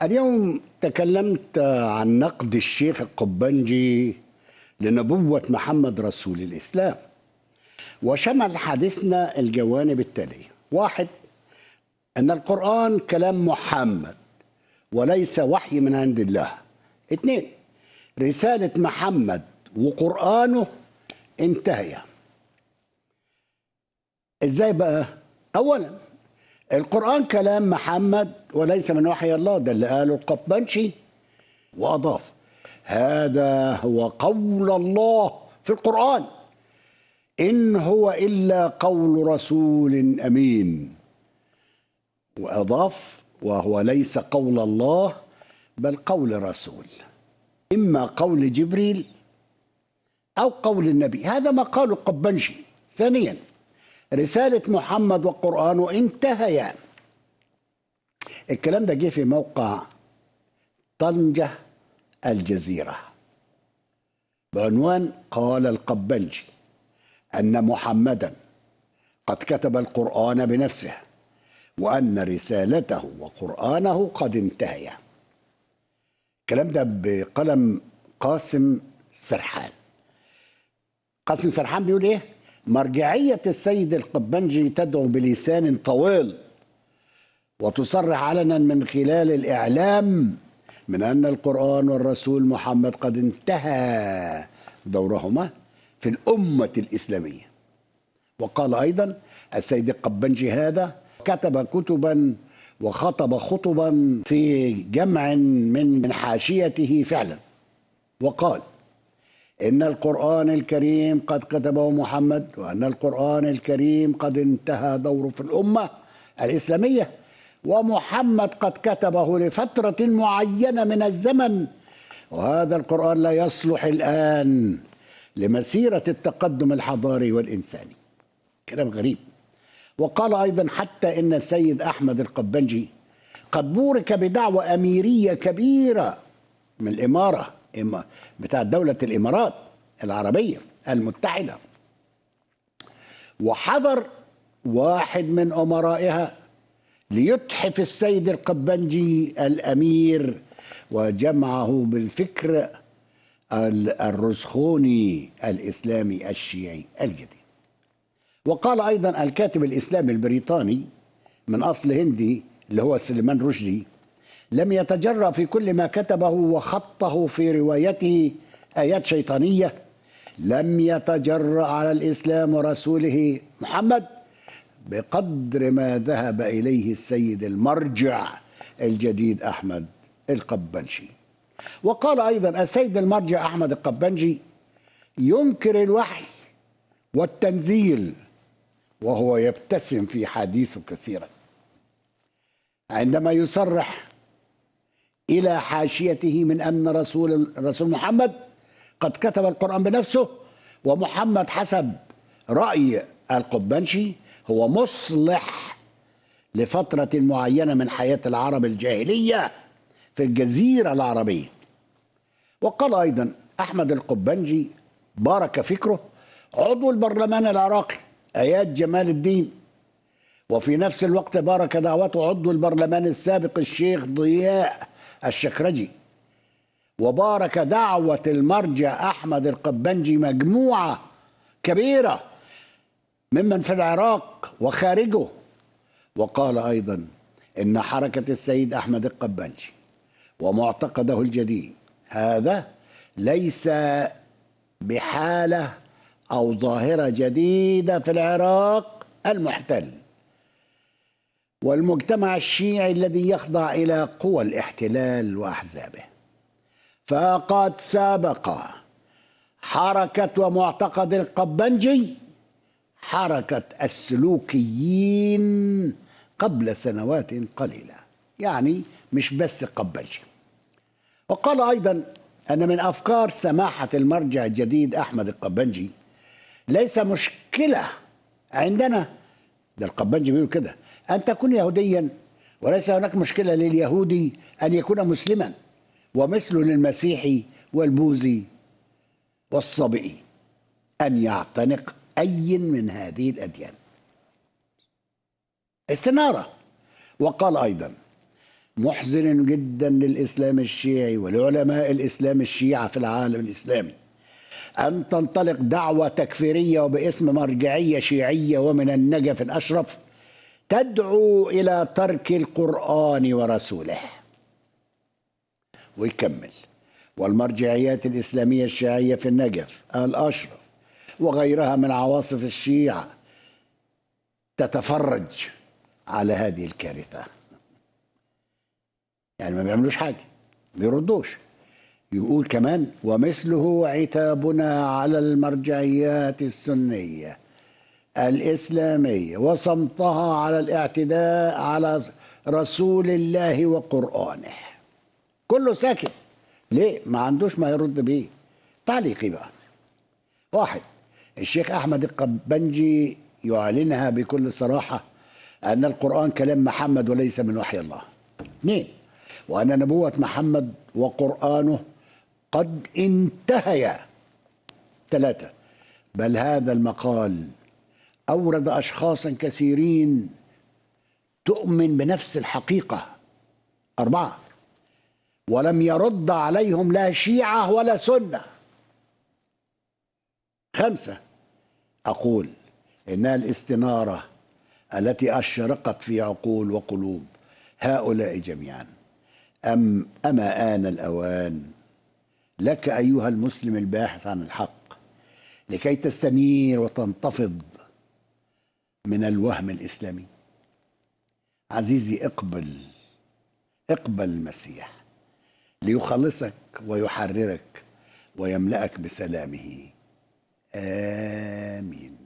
اليوم تكلمت عن نقد الشيخ القبنجي لنبوة محمد رسول الإسلام، وشمل حديثنا الجوانب التالية: واحد، أن القرآن كلام محمد وليس وحي من عند الله. اثنين، رسالة محمد وقرآنه انتهيا. ازاي بقى؟ أولا، القرآن كلام محمد وليس من وحي الله، ده اللي قاله القبنجي، وأضاف: هذا هو قول الله في القرآن، إن هو إلا قول رسول أمين. وأضاف: وهو ليس قول الله بل قول رسول، إما قول جبريل أو قول النبي. هذا ما قاله القبنجي. ثانيا، رسالة محمد وقرآنه انتهيا. الكلام ده جه في موقع طنجة الجزيرة بعنوان: قال القبنجي أن محمدا قد كتب القرآن بنفسه، وأن رسالته وقرآنه قد انتهيا. الكلام ده بقلم قاسم سرحان. قاسم سرحان بيقول إيه؟ مرجعية السيد القبنجي تدعو بلسان طويل وتصرح علنا من خلال الإعلام من أن القرآن والرسول محمد قد انتهى دورهما في الأمة الإسلامية. وقال أيضا السيد القبنجي هذا كتب كتبا وخطب خطبا في جمع من حاشيته فعلا، وقال إن القرآن الكريم قد كتبه محمد، وأن القرآن الكريم قد انتهى دوره في الأمة الإسلامية، ومحمد قد كتبه لفترة معينة من الزمن، وهذا القرآن لا يصلح الآن لمسيرة التقدم الحضاري والإنساني. كلام غريب. وقال أيضا حتى إن السيد أحمد القبنجي قد بورك بدعوة أميرية كبيرة من الإمارة بتاع دولة الإمارات العربية المتحدة، وحضر واحد من أمرائها ليتحف السيد القبنجي الأمير وجمعه بالفكر الرسخوني الإسلامي الشيعي الجديد. وقال أيضا الكاتب الإسلامي البريطاني من أصل هندي اللي هو سليمان رشدي لم يتجرأ في كل ما كتبه وخطه في روايته آيات شيطانية، لم يتجرأ على الإسلام ورسوله محمد بقدر ما ذهب إليه السيد المرجع الجديد أحمد القبنجي. وقال أيضا السيد المرجع أحمد القبنجي ينكر الوحي والتنزيل، وهو يبتسم في حديثه كثيرا عندما يصرح إلى حاشيته من أن رسول محمد قد كتب القرآن بنفسه، ومحمد حسب رأي القبنجي هو مصلح لفترة معينة من حياة العرب الجاهلية في الجزيرة العربية. وقال أيضا أحمد القبنجي بارك فكره عضو البرلمان العراقي آيات جمال الدين، وفي نفس الوقت بارك دعوته عضو البرلمان السابق الشيخ ضياء الشكرجي، وبارك دعوة المرجع أحمد القبنجي مجموعة كبيرة ممن في العراق وخارجه. وقال أيضا إن حركة السيد أحمد القبنجي ومعتقده الجديد هذا ليس بحالة أو ظاهرة جديدة في العراق المحتل والمجتمع الشيعي الذي يخضع إلى قوى الاحتلال وأحزابه، فقد سبق حركة ومعتقد القبنجي حركة السلوكيين قبل سنوات قليلة، يعني مش بس القبنجي. وقال أيضا أن من أفكار سماحة المرجع الجديد أحمد القبنجي ليس مشكلة عندنا، ده القبنجي بيقول كده، أن تكون يهوديا، وليس هناك مشكلة لليهودي أن يكون مسلما، ومثله للمسيحي والبوذي والصبئي أن يعتنق أي من هذه الأديان. استنارة. وقال أيضا محزن جدا للإسلام الشيعي ولعلماء الإسلام الشيعة في العالم الإسلامي أن تنطلق دعوة تكفيرية وباسم مرجعية شيعية ومن النجف الأشرف تدعو إلى ترك القرآن ورسوله. ويكمل: والمرجعيات الإسلامية الشيعية في النجف الأشرف وغيرها من عواصف الشيعة تتفرج على هذه الكارثة. يعني ما بيعملوش حاجة، ما بيردوش. يقول كمان: ومثله عتابنا على المرجعيات السنية الإسلامية وصمتها على الاعتداء على رسول الله وقرآنه. كله ساكت ليه؟ ما عندوش ما يرد بيه. تعليقي بقى: واحد، الشيخ أحمد القبنجي يعلنها بكل صراحة أن القرآن كلام محمد وليس من وحي الله. اثنين، وأن نبوة محمد وقرآنه قد انتهيا. ثلاثة، بل هذا المقال أورد أشخاصا كثيرين تؤمن بنفس الحقيقة. أربعة، ولم يرد عليهم لا شيعة ولا سنة. خمسة، أقول إنها الاستنارة التي أشرقت في عقول وقلوب هؤلاء جميعا. أما آن الأوان لك أيها المسلم الباحث عن الحق لكي تستنير وتنتفض من الوهم الإسلامي. عزيزي، اقبل المسيح ليخلصك ويحررك ويملأك بسلامه. آمين.